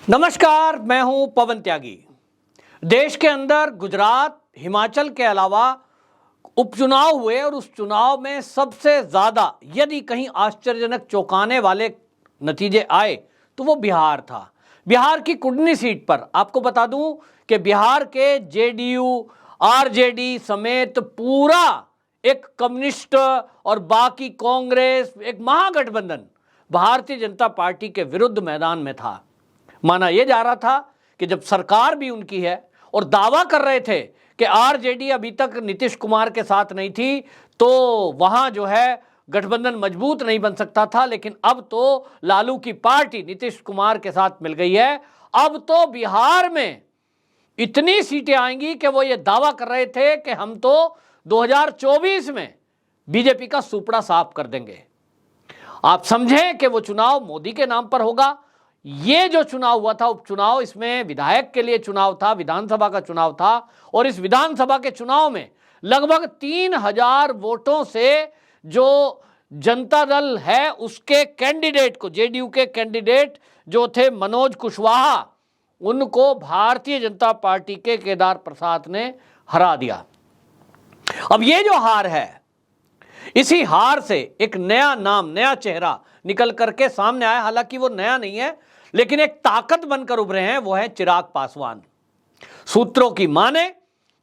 नमस्कार, मैं हूं पवन त्यागी। देश के अंदर गुजरात, हिमाचल के अलावा उपचुनाव हुए और उस चुनाव में सबसे ज़्यादा यदि कहीं आश्चर्यजनक चौंकाने वाले नतीजे आए तो वो बिहार था। बिहार की कुडनी सीट पर आपको बता दूं कि बिहार के जेडीयू, आरजेडी समेत पूरा एक कम्युनिस्ट और बाकी कांग्रेस, एक महागठबंधन भारतीय जनता पार्टी के विरुद्ध मैदान में था। माना यह जा रहा था कि जब सरकार भी उनकी है और दावा कर रहे थे कि आरजेडी अभी तक नीतीश कुमार के साथ नहीं थी तो वहां जो है गठबंधन मजबूत नहीं बन सकता था, लेकिन अब तो लालू की पार्टी नीतीश कुमार के साथ मिल गई है। अब तो बिहार में इतनी सीटें आएंगी कि वो ये दावा कर रहे थे कि हम तो 2024 में बीजेपी का सुपड़ा साफ कर देंगे। आप समझें कि वो चुनाव मोदी के नाम पर होगा। ये जो चुनाव हुआ था उपचुनाव, इसमें विधायक के लिए चुनाव था, विधानसभा का चुनाव था और इस विधानसभा के चुनाव में लगभग 3000 वोटों से जो जनता दल है उसके कैंडिडेट को, जेडीयू के कैंडिडेट जो थे मनोज कुशवाहा, उनको भारतीय जनता पार्टी के केदार प्रसाद ने हरा दिया। अब ये जो हार है, इसी हार से एक नया नाम, नया चेहरा निकल करके सामने आया। हालांकि वो नया नहीं है, लेकिन एक ताकत बनकर उभरे हैं, वो है चिराग पासवान। सूत्रों की माने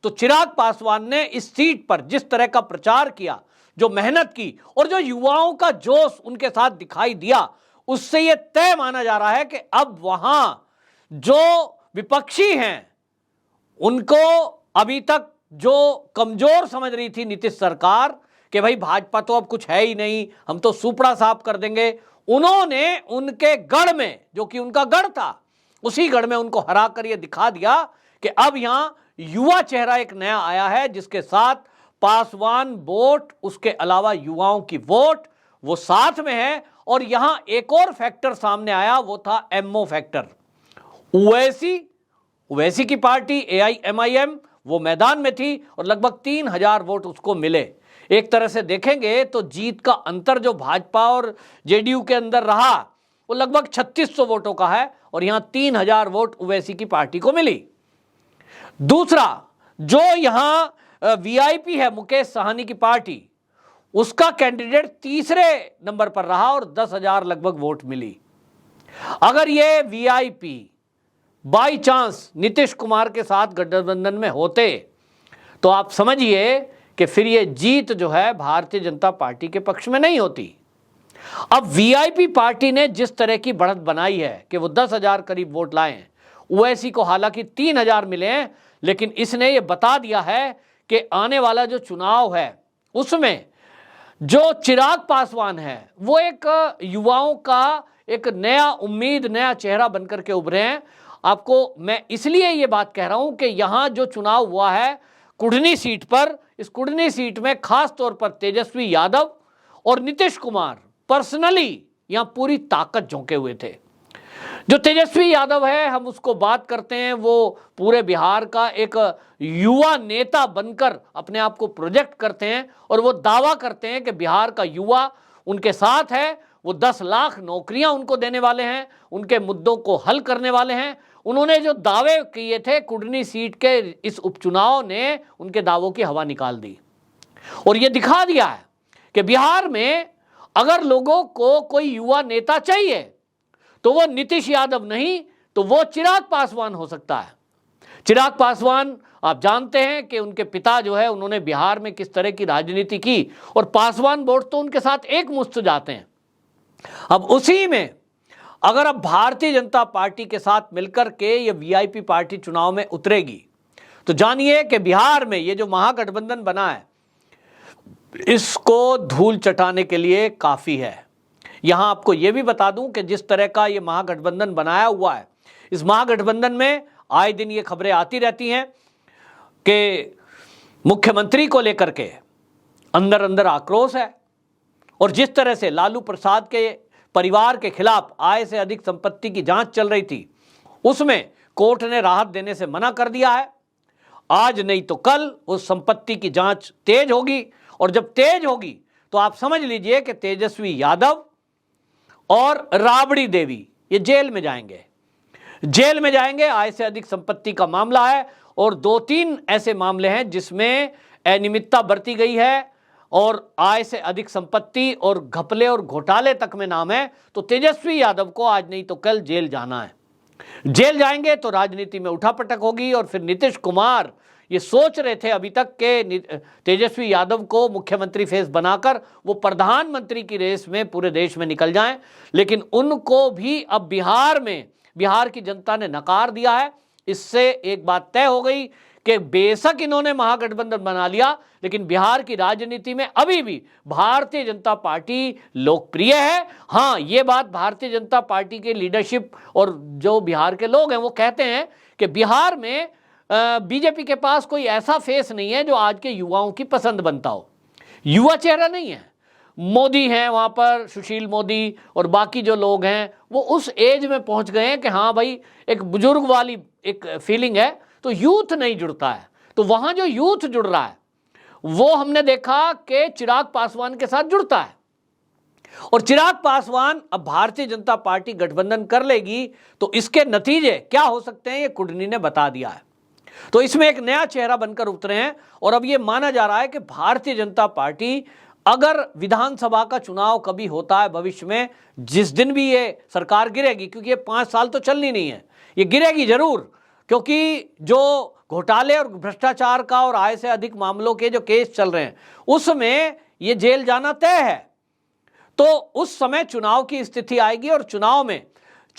तो चिराग पासवान ने इस सीट पर जिस तरह का प्रचार किया, जो मेहनत की और जो युवाओं का जोश उनके साथ दिखाई दिया, उससे यह तय माना जा रहा है कि अब वहां जो विपक्षी हैं, उनको अभी तक जो कमजोर समझ रही थी नीतीश सरकार कि भाई भाजपा तो अब कुछ है ही नहीं, हम तो सुपड़ा साफ कर देंगे, उन्होंने उनके गढ़ में, जो कि उनका गढ़ था, उसी गढ़ में उनको हरा कर यह दिखा दिया कि अब यहां युवा चेहरा एक नया आया है, जिसके साथ पासवान वोट, उसके अलावा युवाओं की वोट वो साथ में है। और यहां एक और फैक्टर सामने आया, वो था एमओ फैक्टर। ओवैसी की पार्टी एआईएमआईएम वो मैदान में थी और लगभग 3000 वोट उसको मिले। एक तरह से देखेंगे तो जीत का अंतर जो भाजपा और जेडीयू के अंदर रहा वो लगभग 3600 वोटों का है और यहां 3000 वोट ओवैसी की पार्टी को मिली। दूसरा, जो यहां वीआईपी है, मुकेश साहनी की पार्टी, उसका कैंडिडेट तीसरे नंबर पर रहा और 10,000 लगभग वोट मिली। अगर ये VIP by chance Nitish Kumar के साथ गठबंधन में होते तो आप समझिए कि फिर ये जीत जो है भारतीय जनता पार्टी के पक्ष में नहीं होती। अब वीआईपी पार्टी ने जिस तरह की बढ़त बनाई है कि वो 10,000 करीब वोट लाए हैं, ओवैसी को हालांकि 3000 मिले हैं, लेकिन इसने ये बता दिया है कि आने वाला जो चुनाव है उसमें जो चिराग पासवान है वो एक युवाओं का एक नया उम्मीद, नया चेहरा बनकर के उभरे हैं। आपको मैं इसलिए ये बात कह रहा हूं कि यहां जो चुनाव हुआ है कुडनी सीट पर, इस कुडनी सीट में खास तौर पर तेजस्वी यादव और नीतीश कुमार पर्सनली यहां पूरी ताकत झोंके हुए थे। जो तेजस्वी यादव है, हम उसको बात करते हैं, वो पूरे बिहार का एक युवा नेता बनकर अपने आप को प्रोजेक्ट करते हैं और वो दावा करते हैं कि बिहार का युवा उनके साथ है, वो 10 लाख नौकरियां उनको देने वाले हैं, उनके मुद्दों को हल करने वाले हैं। उन्होंने जो दावे किए थे कुडनी सीट के, इस उपचुनाव ने उनके दावों की हवा निकाल दी और यह दिखा दिया है कि बिहार में अगर लोगों को कोई युवा नेता चाहिए तो वो नीतीश यादव नहीं तो वो चिराग पासवान हो सकता है। चिराग पासवान, आप जानते हैं कि उनके पिता जो है उन्होंने बिहार में किस तरह की राजनीति की और पासवान वोट तो उनके साथ एक मुश्त जाते हैं। अब उसी में अगर अब भारतीय जनता पार्टी के साथ मिलकर के ये वीआईपी पार्टी चुनाव में उतरेगी तो जानिए कि बिहार में ये जो महागठबंधन बना है इसको धूल चटाने के लिए काफ़ी है। यहां आपको ये भी बता दूं कि जिस तरह का ये महागठबंधन बनाया हुआ है, इस महागठबंधन में आए दिन ये खबरें आती रहती हैं कि मुख्यमंत्री को लेकर के अंदर अंदर आक्रोश है और जिस तरह से लालू प्रसाद के परिवार के खिलाफ आय से अधिक संपत्ति की जांच चल रही थी, उसमें कोर्ट ने राहत देने से मना कर दिया है। आज नहीं तो कल उस संपत्ति की जांच तेज होगी और जब तेज होगी तो आप समझ लीजिए कि तेजस्वी यादव और राबड़ी देवी ये जेल में जाएंगे। जेल में जाएंगे। आय से अधिक संपत्ति का मामला है और 2-3 ऐसे मामले हैं जिसमें अनियमितता बरती गई है और आय से अधिक संपत्ति और घपले और घोटाले तक में नाम है। तो तेजस्वी यादव को आज नहीं तो कल जेल जाना है। जेल जाएंगे तो राजनीति में उठापटक होगी और फिर नीतीश कुमार ये सोच रहे थे अभी तक के तेजस्वी यादव को मुख्यमंत्री फेस बनाकर वो प्रधानमंत्री की रेस में पूरे देश में निकल जाएं, लेकिन उनको भी अब बिहार की जनता ने नकार दिया है। इससे एक बात तय हो गई कि बेशक इन्होंने महागठबंधन बना लिया, लेकिन बिहार की राजनीति में अभी भी भारतीय जनता पार्टी लोकप्रिय है। हाँ, ये बात भारतीय जनता पार्टी के लीडरशिप और जो बिहार के लोग हैं वो कहते हैं कि बिहार में बीजेपी के पास कोई ऐसा फेस नहीं है जो आज के युवाओं की पसंद बनता हो। युवा चेहरा नहीं है। मोदी हैं वहाँ पर, सुशील मोदी और बाकी जो लोग हैं वो उस एज में पहुँच गए हैं कि हाँ भाई एक बुजुर्ग वाली एक फीलिंग है, तो यूथ नहीं जुड़ता है। तो वहाँ जो यूथ जुड़ रहा है वो हमने देखा कि चिराग पासवान के साथ जुड़ता है और चिराग पासवान अब भारतीय जनता पार्टी गठबंधन कर लेगी तो इसके नतीजे क्या हो सकते हैं ये कुंडली ने बता दिया है। तो इसमें एक नया चेहरा बनकर उतरे हैं और अब ये माना जा रहा है कि भारतीय जनता पार्टी अगर विधानसभा का चुनाव कभी होता है भविष्य में, जिस दिन भी ये सरकार गिरेगी, क्योंकि ये 5 साल तो चलनी नहीं है, ये गिरेगी जरूर, क्योंकि जो घोटाले और भ्रष्टाचार का और आय से अधिक मामलों के जो केस चल रहे हैं उसमें ये जेल जाना तय है। तो उस समय चुनाव की स्थिति आएगी और चुनाव में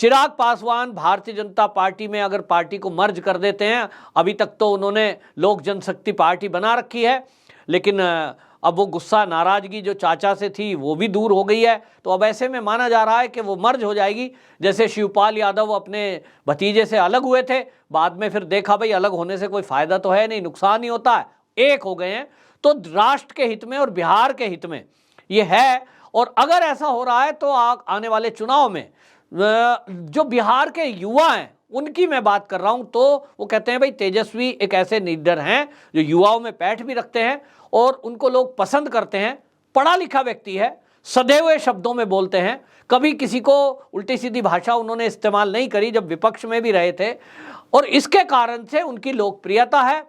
चिराग पासवान भारतीय जनता पार्टी में अगर पार्टी को मर्ज कर देते हैं, अभी तक तो उन्होंने लोक जनशक्ति पार्टी बना रखी है, लेकिन अब वो गुस्सा नाराजगी जो चाचा से थी वो भी दूर हो गई है। तो अब ऐसे में माना जा रहा है कि वो मर्ज हो जाएगी। जैसे शिवपाल यादव अपने भतीजे से अलग हुए थे, बाद में फिर देखा भाई अलग होने से कोई फायदा तो है नहीं, नुकसान ही होता है, एक हो गए हैं। तो राष्ट्र के हित में और बिहार के हित में ये है। और अगर ऐसा हो रहा है तो आने वाले चुनाव में जो बिहार के युवा हैं उनकी मैं बात कर रहा हूं, तो वो कहते हैं भाई तेजस्वी एक ऐसे लीडर हैं जो युवाओं में पैठ भी रखते हैं और उनको लोग पसंद करते हैं। पढ़ा लिखा व्यक्ति है, सधे हुए शब्दों में बोलते हैं, कभी किसी को उल्टी सीधी भाषा उन्होंने इस्तेमाल नहीं करी जब विपक्ष में भी रहे थे, और इसके कारण से उनकी लोकप्रियता है।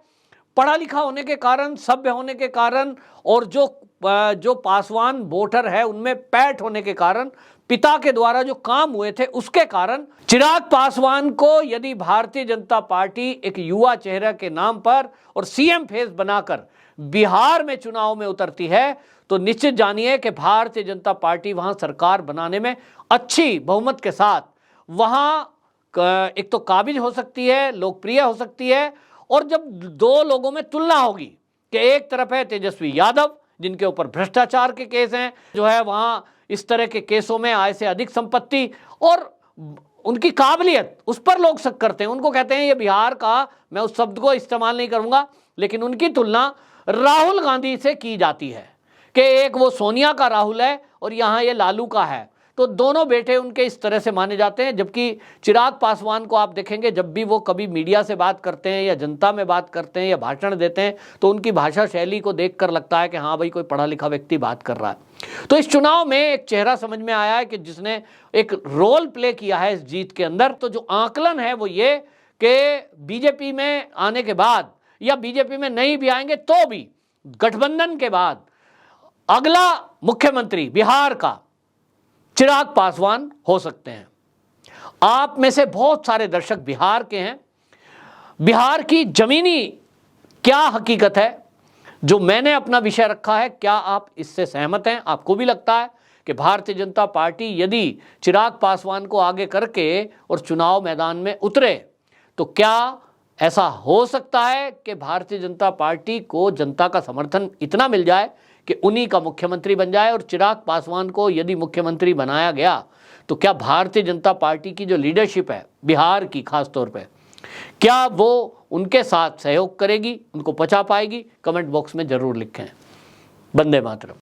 पढ़ा लिखा होने के कारण, सभ्य होने के कारण और जो पासवान वोटर है उनमें पैठ होने के कारण, पिता के द्वारा जो काम हुए थे उसके कारण चिराग पासवान को यदि भारतीय जनता पार्टी एक युवा चेहरे के नाम पर और सीएम फेस बनाकर बिहार में चुनाव में उतरती है तो निश्चित जानिए कि भारतीय जनता पार्टी वहां सरकार बनाने में अच्छी बहुमत के साथ वहां एक तो काबिज हो सकती है, लोकप्रिय हो सकती है। और जब दो लोगों में तुलना होगी कि एक तरफ है तेजस्वी यादव जिनके ऊपर भ्रष्टाचार के केस हैं, जो है वहां इस तरह के केसों में आय से अधिक संपत्ति और उनकी काबिलियत, उस पर लोग शक करते हैं, उनको कहते हैं ये बिहार का, मैं उस शब्द को इस्तेमाल नहीं करूंगा, लेकिन उनकी तुलना राहुल गांधी से की जाती है कि एक वो सोनिया का राहुल है और यहाँ ये लालू का है। तो दोनों बेटे उनके इस तरह से माने जाते हैं। जबकि चिराग पासवान को आप देखेंगे जब भी वो कभी मीडिया से बात करते हैं या जनता में बात करते हैं या भाषण देते हैं तो उनकी भाषा शैली को देखकर लगता है कि हाँ भाई कोई पढ़ा लिखा व्यक्ति बात कर रहा है। तो इस चुनाव में एक चेहरा समझ में आया है कि जिसने एक रोल प्ले किया है इस जीत के अंदर। तो जो आकलन है वो ये कि बीजेपी में आने के बाद या बीजेपी में नहीं भी आएंगे तो भी गठबंधन के बाद अगला मुख्यमंत्री बिहार का चिराग पासवान हो सकते हैं। आप में से बहुत सारे दर्शक बिहार के हैं। बिहार की जमीनी क्या हकीकत है जो मैंने अपना विषय रखा है, क्या आप इससे सहमत हैं? आपको भी लगता है कि भारतीय जनता पार्टी यदि चिराग पासवान को आगे करके और चुनाव मैदान में उतरे तो क्या ऐसा हो सकता है कि भारतीय जनता पार्टी को जनता का समर्थन इतना मिल जाए कि उन्हीं का मुख्यमंत्री बन जाए? और चिराग पासवान को यदि मुख्यमंत्री बनाया गया तो क्या भारतीय जनता पार्टी की जो लीडरशिप है बिहार की खास तौर पे, क्या वो उनके साथ सहयोग करेगी, उनको पचा पाएगी? कमेंट बॉक्स में जरूर लिखें। वंदे मातरम।